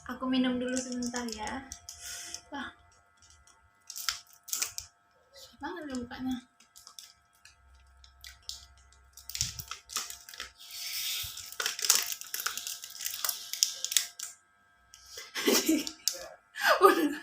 Aku minum dulu sebentar ya. Wah, susah banget ya bukanya. Udah.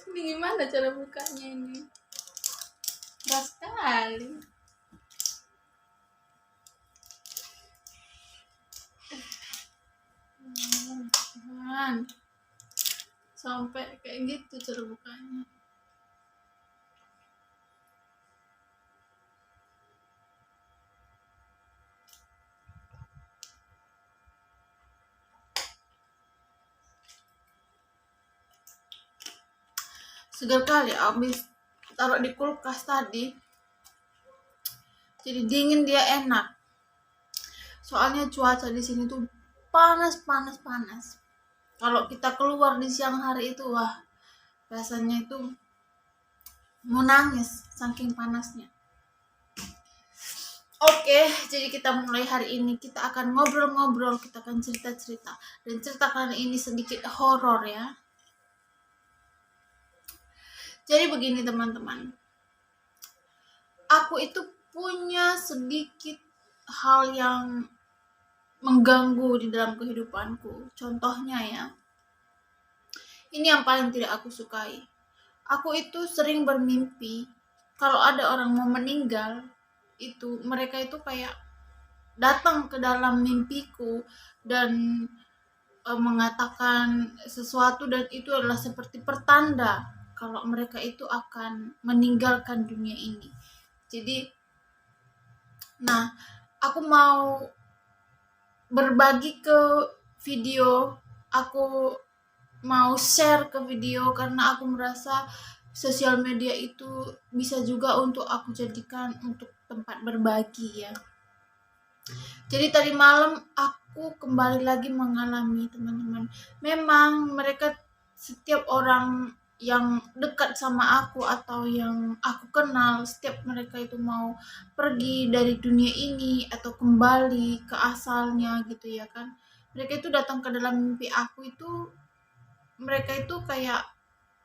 Ini gimana cara bukanya ini? Keras sekali. Tuhan. Sampai kayak gitu cara bukanya. Segar kali abis taruh di kulkas tadi. Jadi dingin, dia enak. Soalnya cuaca di sini tuh panas. Kalau kita keluar di siang hari itu, wah, rasanya itu mau nangis saking panasnya. Oke, jadi kita mulai hari ini. Kita akan ngobrol-ngobrol, kita akan cerita-cerita. Dan cerita kali ini sedikit horor ya. Jadi begini teman-teman. Aku itu punya sedikit hal yang mengganggu di dalam kehidupanku. Contohnya ya, ini yang paling tidak aku sukai. Aku itu sering bermimpi kalau ada orang mau meninggal, itu mereka itu kayak datang ke dalam mimpiku dan mengatakan sesuatu, dan itu adalah seperti pertanda kalau mereka itu akan meninggalkan dunia ini. Jadi, nah, aku mau berbagi ke video, aku mau share ke video karena aku merasa sosial media itu bisa juga untuk aku jadikan untuk tempat berbagi ya. Jadi tadi malam aku kembali lagi mengalami teman-teman. Memang mereka, setiap orang yang dekat sama aku atau yang aku kenal, setiap mereka itu mau pergi dari dunia ini atau kembali ke asalnya gitu ya kan. Mereka itu datang ke dalam mimpi aku itu, mereka itu kayak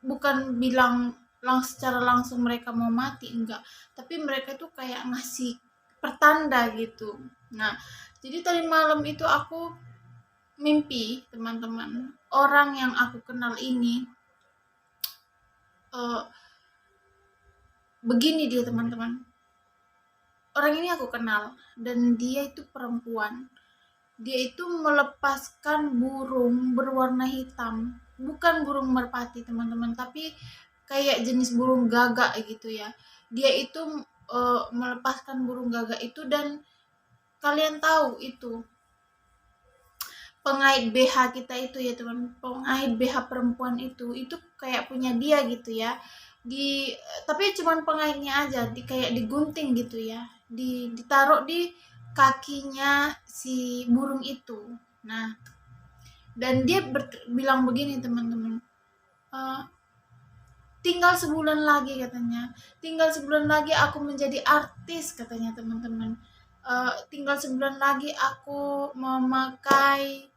bukan bilang secara langsung mereka mau mati, enggak, tapi mereka itu kayak ngasih pertanda gitu. Nah, jadi tadi malam itu aku mimpi teman-teman, orang yang aku kenal ini begini dia teman-teman. Orang ini aku kenal dan dia itu perempuan. Dia itu melepaskan burung berwarna hitam, bukan burung merpati teman-teman, tapi kayak jenis burung gagak gitu ya. Dia itu melepaskan burung gagak itu, dan kalian tahu itu pengait BH kita itu ya teman, pengait BH perempuan itu kayak punya dia gitu ya. Tapi cuman pengaitnya aja, kayak digunting gitu ya, ditaruh di kakinya si burung itu. Nah, dan dia bilang begini teman-teman, tinggal sebulan lagi katanya, tinggal sebulan lagi aku menjadi artis katanya teman-teman. Tinggal sebulan lagi aku memakai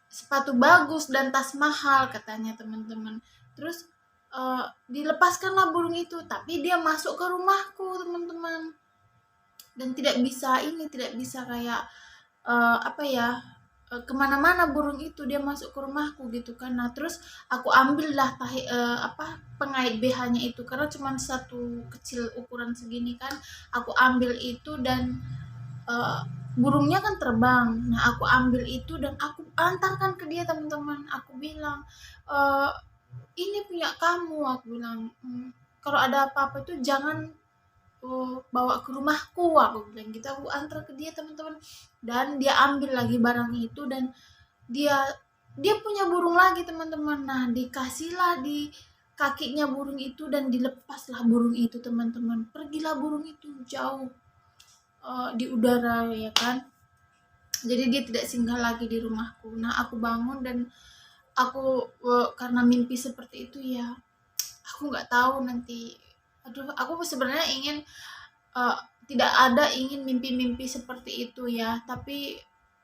sepatu bagus dan tas mahal katanya teman-teman. Terus dilepaskanlah burung itu, tapi dia masuk ke rumahku teman-teman, dan tidak bisa kayak kemana-mana burung itu, dia masuk ke rumahku gitu kan. Nah terus aku ambillah pengait BH-nya itu, karena cuma satu kecil ukuran segini kan, aku ambil itu dan burungnya kan terbang. Nah aku ambil itu dan aku antarkan ke dia teman-teman. Aku bilang, ini punya kamu, aku bilang, kalau ada apa-apa itu jangan bawa ke rumahku, aku bilang gitu. Aku antar ke dia teman-teman, dan dia ambil lagi barang itu, dan dia punya burung lagi teman-teman. Nah dikasihlah di kakinya burung itu dan dilepaslah burung itu teman-teman. Pergilah burung itu jauh di udara ya kan. Jadi dia tidak singgah lagi di rumahku. Nah aku bangun dan aku karena mimpi seperti itu ya, aku nggak tahu nanti. Aku sebenarnya ingin tidak ada ingin mimpi-mimpi seperti itu ya, tapi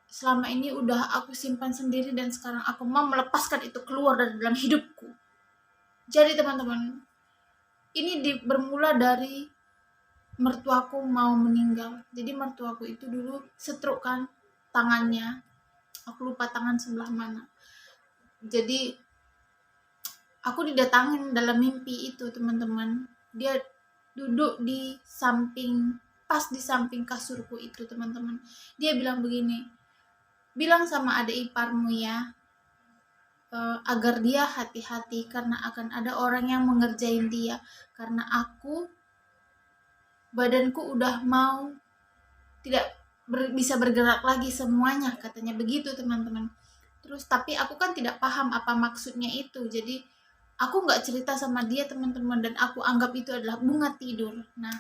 selama ini udah aku simpan sendiri dan sekarang aku mau melepaskan itu keluar dari dalam hidupku. Jadi teman-teman, ini bermula dari mertuaku mau meninggal. Jadi mertuaku itu dulu stroke kan tangannya, aku lupa tangan sebelah mana. Jadi aku didatangin dalam mimpi itu teman-teman. Dia duduk di samping, pas di samping kasurku itu teman-teman. Dia bilang begini, bilang sama adik iparmu ya, agar dia hati-hati karena akan ada orang yang mengerjain dia, karena aku badanku udah mau tidak bisa bergerak lagi semuanya, katanya begitu teman-teman. Terus tapi aku kan tidak paham apa maksudnya itu, jadi aku nggak cerita sama dia teman-teman, dan aku anggap itu adalah bunga tidur. Nah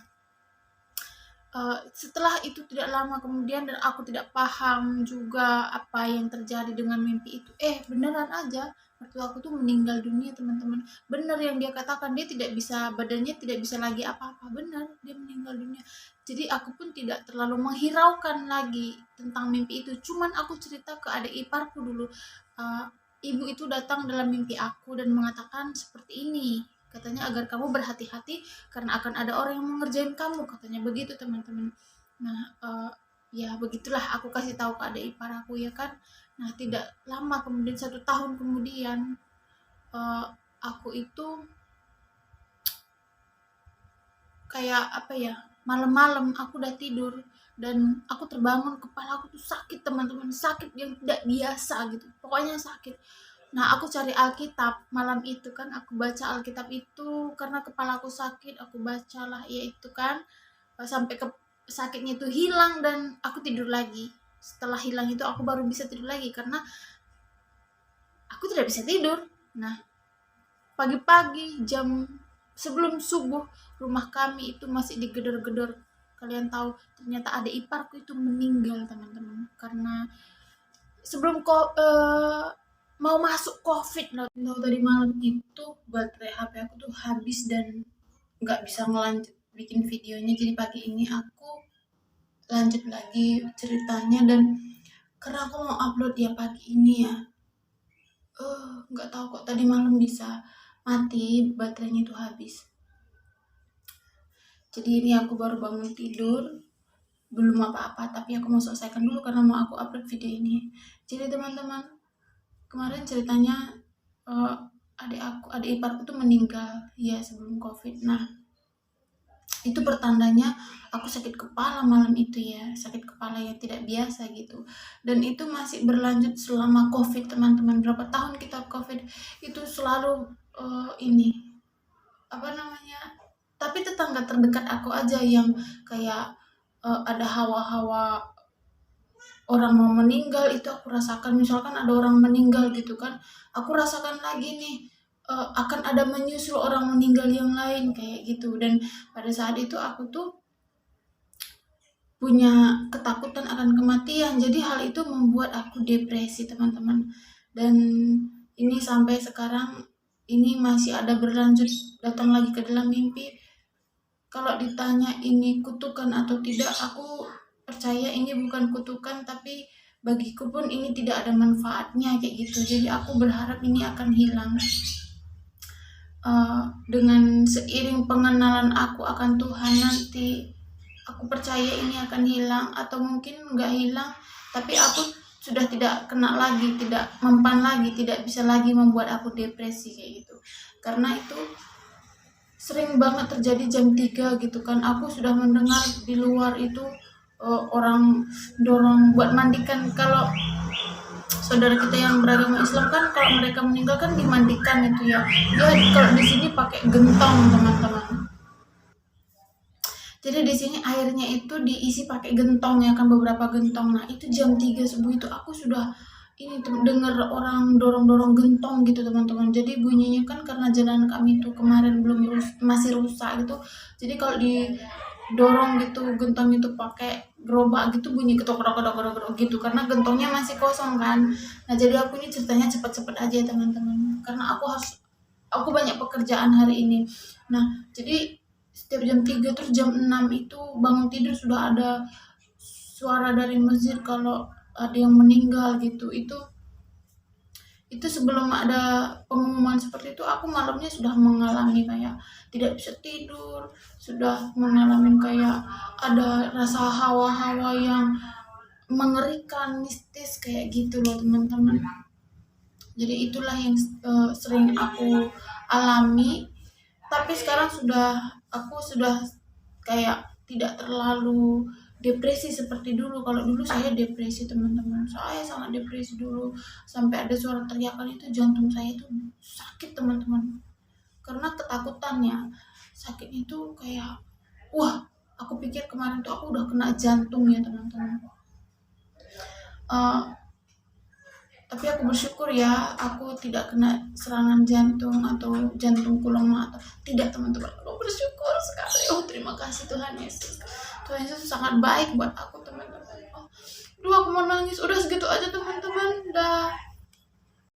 setelah itu tidak lama kemudian dan aku tidak paham juga apa yang terjadi dengan mimpi itu, beneran aja mertuaku tuh meninggal dunia teman-teman. Bener yang dia katakan, dia tidak bisa, badannya tidak bisa lagi apa-apa, benar dia meninggal dunia. Jadi aku pun tidak terlalu menghiraukan lagi tentang mimpi itu, cuman aku cerita ke adik iparku dulu. Ibu itu datang dalam mimpi aku dan mengatakan seperti ini, katanya agar kamu berhati-hati karena akan ada orang yang mengerjain kamu, katanya begitu teman-teman. Nah ya begitulah, aku kasih tahu ke adik ipar aku ya kan. Nah tidak lama kemudian, 1 tahun kemudian, aku itu kayak apa ya, malam-malam aku udah tidur dan aku terbangun, kepala aku tuh sakit teman-teman, sakit yang tidak biasa gitu, pokoknya sakit. Nah aku cari Alkitab malam itu kan, aku baca Alkitab itu karena kepala aku sakit, aku bacalah ya itu kan, sampai sakitnya itu hilang dan aku tidur lagi. Setelah hilang itu aku baru bisa tidur lagi karena aku tidak bisa tidur. Nah pagi-pagi jam sebelum subuh, rumah kami itu masih digedor-gedor. Kalian tahu ternyata ada iparku itu meninggal teman-teman, karena sebelum mau masuk COVID loh. Tadi malam itu baterai HP aku tuh habis dan nggak bisa ngelanjut bikin videonya, jadi pagi ini aku lanjut lagi ceritanya. Dan karena aku mau upload ya pagi ini ya, nggak tahu kok tadi malam bisa mati, baterainya itu habis. Jadi ini aku baru bangun tidur, belum apa-apa, tapi aku mau selesaikan dulu karena mau aku upload video ini. Jadi teman-teman, kemarin ceritanya adik iparku tuh meninggal ya sebelum COVID. Nah itu pertandanya aku sakit kepala malam itu ya, sakit kepala yang tidak biasa gitu. Dan itu masih berlanjut selama COVID teman-teman. Berapa tahun kita COVID itu selalu ini apa namanya, tapi tetangga terdekat aku aja yang kayak ada hawa-hawa orang mau meninggal itu aku rasakan. Misalkan ada orang meninggal gitu kan, aku rasakan lagi nih akan ada menyusul orang meninggal yang lain kayak gitu. Dan pada saat itu aku tuh punya ketakutan akan kematian, jadi hal itu membuat aku depresi teman-teman. Dan ini sampai sekarang ini masih ada berlanjut, datang lagi ke dalam mimpi. Kalau ditanya ini kutukan atau tidak, aku percaya ini bukan kutukan, tapi bagiku pun ini tidak ada manfaatnya kayak gitu. Jadi aku berharap ini akan hilang. Dengan seiring pengenalan aku akan Tuhan nanti, aku percaya ini akan hilang, atau mungkin nggak hilang, tapi aku sudah tidak kena lagi, tidak mempan lagi, tidak bisa lagi membuat aku depresi kayak gitu. Karena itu sering banget terjadi jam 3 gitu kan, aku sudah mendengar di luar itu orang dorong buat mandikan. Kalau saudara kita yang beragama Islam kan, kalau mereka meninggal kan dimandikan itu ya, dia kalau di sini pakai gentong teman-teman. Jadi di sini airnya itu diisi pakai gentong ya kan, beberapa gentong. Nah itu jam 3 subuh itu aku sudah ini dengar orang dorong-dorong gentong gitu teman-teman. Jadi bunyinya kan karena jalan kami itu kemarin masih rusak gitu. Jadi kalau didorong gitu gentong itu pakai gerobak gitu, bunyi ketok-ketok gitu karena gentongnya masih kosong kan. Nah jadi aku ini ceritanya cepet-cepet aja teman-teman, karena aku banyak pekerjaan hari ini. Nah jadi setiap jam 3 terus jam 6 itu bangun tidur sudah ada suara dari masjid kalau ada yang meninggal gitu. Itu sebelum ada pengumuman seperti itu, aku malamnya sudah mengalami kayak tidak bisa tidur, sudah mengalami kayak ada rasa hawa-hawa yang mengerikan, mistis kayak gitu loh teman-teman. Jadi itulah yang sering aku alami. Tapi sekarang aku sudah kayak tidak terlalu depresi seperti dulu. Kalau dulu saya depresi teman-teman, saya sangat depresi dulu, sampai ada suara teriakan itu jantung saya itu sakit teman-teman, karena ketakutannya. Sakit itu kayak, wah, aku pikir kemarin tuh aku udah kena jantung ya teman-teman. Tapi aku bersyukur ya, aku tidak kena serangan jantung atau jantungku lemah atau tidak teman-teman. Aku bersyukur sekali. Oh, terima kasih Tuhan Yesus. Tuhan Yesus sangat baik buat aku teman-teman. Aduh, aku mau nangis. Udah